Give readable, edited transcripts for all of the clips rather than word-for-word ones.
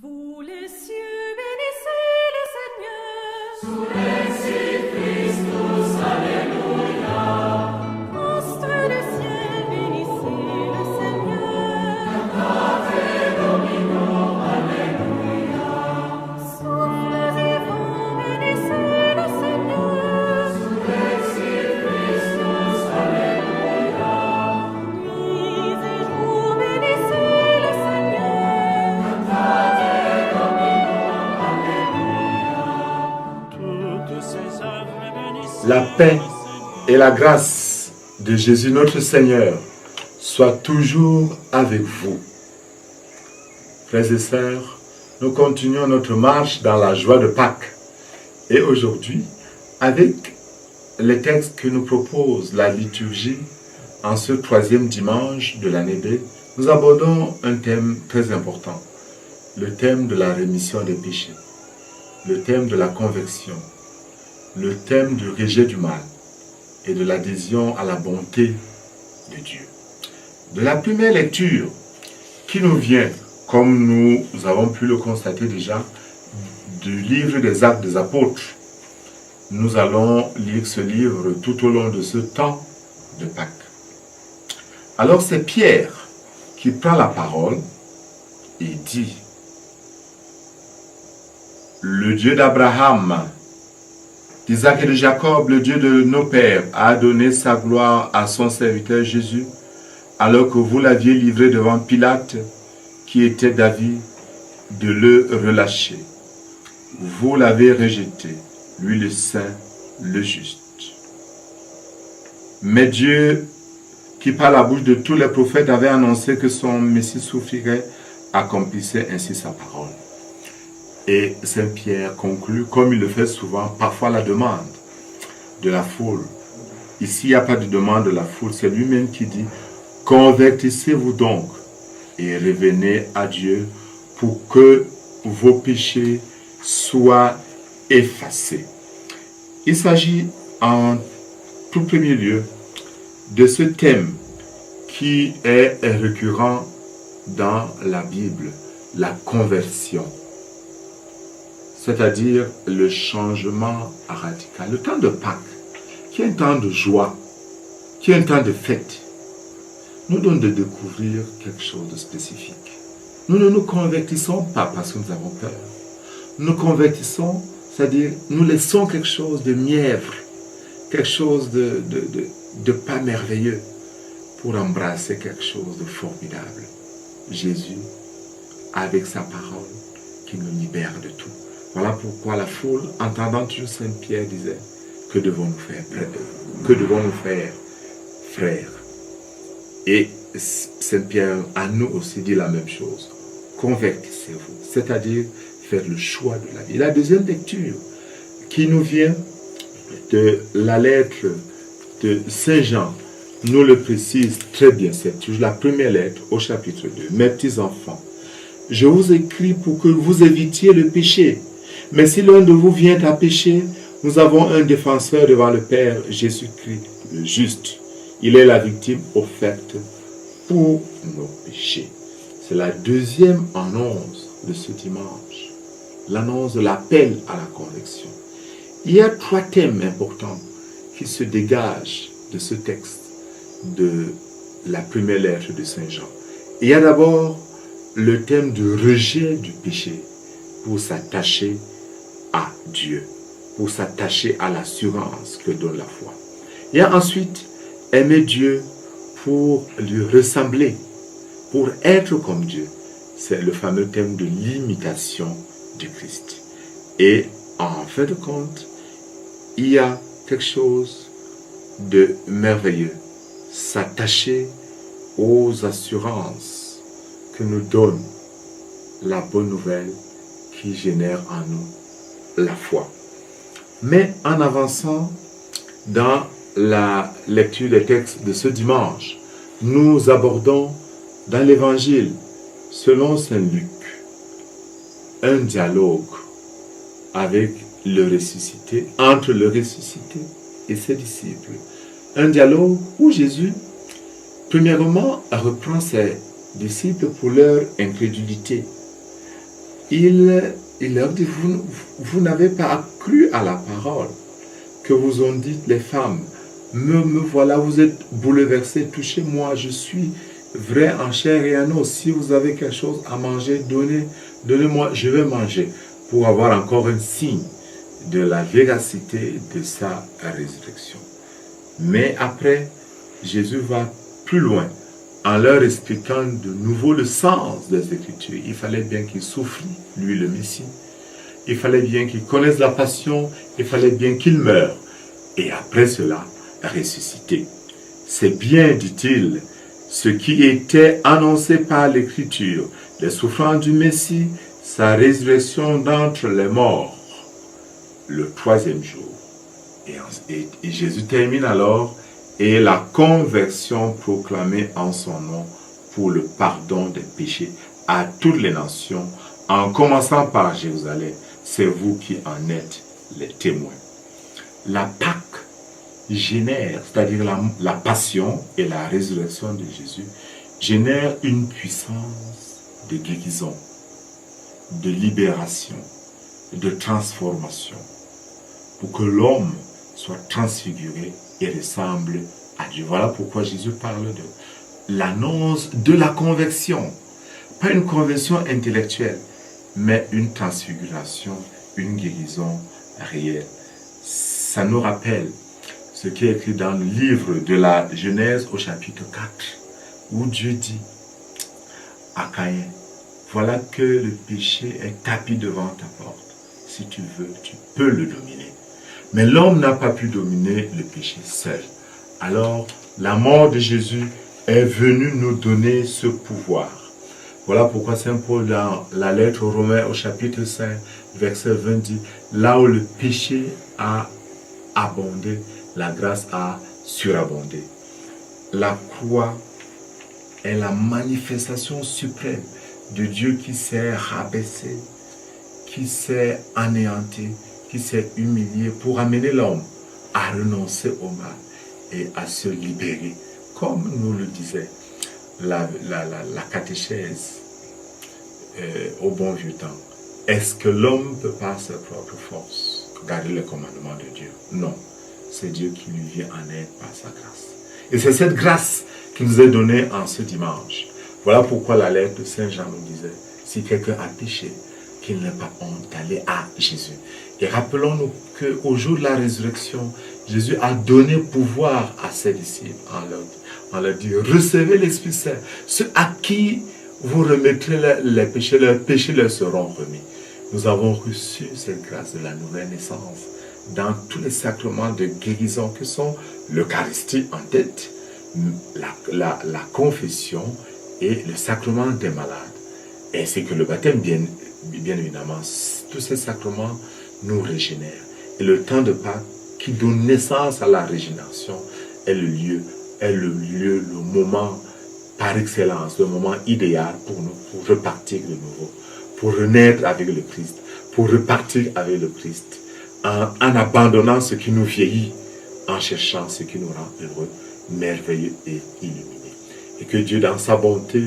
Vous les cieux, bénissez le Seigneur. Surrexit Christus, Alléluia. Astres du ciel, bénissez le Seigneur. Cantate Domino, Alléluia. Souffles et vents, bénissez le Seigneur. Surrexit Christus, Alléluia. Nuits et jours, bénissez le Seigneur. Cantate Domino, Alléluia. Toutes ses œuvres bénissez. La paix et la grâce de Jésus notre Seigneur soient toujours avec vous. Frères et sœurs, nous continuons notre marche dans la joie de Pâques. Et aujourd'hui, avec les textes que nous propose la liturgie en ce 3e dimanche de l'année B, nous abordons un thème très important, le thème de la rémission des péchés, le thème de la conversion, le thème du rejet du mal et de l'adhésion à la bonté de Dieu. De la première lecture qui nous vient, comme nous avons pu le constater déjà, du livre des Actes des Apôtres, nous allons lire ce livre tout au long de ce temps de Pâques. Alors c'est Pierre qui prend la parole et dit: le Dieu d'Abraham, d'Isaac et de Jacob, le Dieu de nos pères, a donné sa gloire à son serviteur Jésus, alors que vous l'aviez livré devant Pilate, qui était d'avis de le relâcher. Vous l'avez rejeté, lui le saint, le juste. Mais Dieu, qui par la bouche de tous les prophètes avait annoncé que son Messie souffrirait, accomplissait ainsi sa parole. Et Saint Pierre conclut, comme il le fait souvent, parfois la demande de la foule. Ici, il n'y a pas de demande de la foule, c'est lui-même qui dit: convertissez-vous donc et revenez à Dieu pour que vos péchés soient effacés. Il s'agit en tout premier lieu de ce thème qui est récurrent dans la Bible, la conversion. C'est-à-dire le changement radical. Le temps de Pâques, qui est un temps de joie, qui est un temps de fête, nous donne de découvrir quelque chose de spécifique. Nous ne nous convertissons pas parce que nous avons peur. Nous convertissons, c'est-à-dire nous laissons quelque chose de mièvre, quelque chose de pas merveilleux pour embrasser quelque chose de formidable. Jésus, avec sa parole, qui nous libère de tout. Voilà pourquoi la foule, entendant toujours Saint Pierre, disait: que devons-nous faire, frères? Et Saint Pierre à nous aussi dit la même chose: convertissez-vous, c'est-à-dire faire le choix de la vie. La deuxième lecture qui nous vient de la lettre de Saint Jean nous le précise très bien. C'est toujours la première lettre au chapitre 2. Mes petits enfants, je vous écris pour que vous évitiez le péché. Mais si l'un de vous vient à pécher, nous avons un défenseur devant le Père, Jésus-Christ, le juste. Il est la victime offerte pour nos péchés. C'est la deuxième annonce de ce dimanche, l'annonce de l'appel à la conversion. Il y a 3 thèmes importants qui se dégagent de ce texte de la première lettre de Saint Jean. Il y a d'abord le thème du rejet du péché pour s'attacher à Dieu, pour s'attacher à l'assurance que donne la foi. Il y a ensuite aimer Dieu pour lui ressembler, pour être comme Dieu. C'est le fameux thème de l'imitation du Christ. Et en fin de compte, il y a quelque chose de merveilleux, s'attacher aux assurances que nous donne la bonne nouvelle qui génère en nous la foi. Mais en avançant dans la lecture des textes de ce dimanche, nous abordons dans l'évangile selon Saint Luc un dialogue avec le ressuscité, entre le ressuscité et ses disciples. Un dialogue où Jésus, premièrement, reprend ses disciples pour leur incrédulité. il leur dit, vous n'avez pas cru à la parole que vous ont dit les femmes. Me voilà, vous êtes bouleversés, touchez moi, je suis vrai en chair et en os. Si vous avez quelque chose à manger, donnez-moi, je vais manger, pour avoir encore un signe de la véracité de sa résurrection. Mais après, Jésus va plus loin en leur expliquant de nouveau le sens des Écritures. Il fallait bien qu'il souffre, lui le Messie. Il fallait bien qu'il connaisse la passion. Il fallait bien qu'il meure. Et après cela, ressusciter. C'est bien, dit-il, ce qui était annoncé par l'Écriture, les souffrances du Messie, sa résurrection d'entre les morts, le 3e jour. Et Jésus termine alors, et la conversion proclamée en son nom pour le pardon des péchés à toutes les nations, en commençant par Jérusalem. C'est vous qui en êtes les témoins. La Pâque génère, c'est-à-dire la passion et la résurrection de Jésus, génère une puissance de guérison, de libération, de transformation, pour que l'homme soit transfiguré et ressemble à Dieu. Voilà pourquoi Jésus parle de l'annonce de la conversion. Pas une conversion intellectuelle, mais une transfiguration, une guérison réelle. Ça nous rappelle ce qui est écrit dans le livre de la Genèse au chapitre 4, où Dieu dit à Caïn, voilà que le péché est tapis devant ta porte. Si tu veux, tu peux le dominer. Mais l'homme n'a pas pu dominer le péché seul. Alors, la mort de Jésus est venue nous donner ce pouvoir. Voilà pourquoi Saint Paul, dans la lettre aux Romains au chapitre 5, verset 20, dit, là où le péché a abondé, la grâce a surabondé. La croix est la manifestation suprême de Dieu qui s'est rabaissé, qui s'est anéanti, qui s'est humilié pour amener l'homme à renoncer au mal et à se libérer. Comme nous le disait la catéchèse au bon vieux temps. Est-ce que l'homme peut par sa propre force garder les commandements de Dieu? Non. C'est Dieu qui lui vient en aide par sa grâce. Et c'est cette grâce qui nous est donnée en ce dimanche. Voilà pourquoi la lettre de Saint Jean nous disait, si quelqu'un a péché, qu'il n'ait pas honte d'aller à Jésus. Et rappelons-nous qu'au jour de la résurrection, Jésus a donné pouvoir à ses disciples en leur disant, recevez l'Esprit Saint. Ceux à qui vous remettrez les péchés, leurs péchés leur seront remis. Nous avons reçu cette grâce de la nouvelle naissance dans tous les sacrements de guérison que sont l'Eucharistie en tête, la confession et le sacrement des malades. Ainsi que le baptême, bien évidemment, tous ces sacrements nous régénèrent. Et le temps de Pâques qui donne naissance à la régénération est le moment par excellence, le moment idéal pour nous, pour repartir de nouveau, pour renaître avec le Christ, pour repartir avec le Christ, en abandonnant ce qui nous vieillit, en cherchant ce qui nous rend heureux, merveilleux et illuminé. Et que Dieu, dans sa bonté,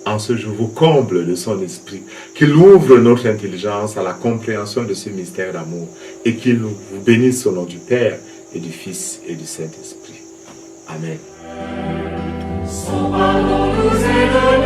en ce jour, vous comble de son esprit, qu'il ouvre notre intelligence à la compréhension de ce mystère d'amour, et qu'il vous bénisse au nom du Père, et du Fils, et du Saint-Esprit. Amen. Son pardon nous est donné.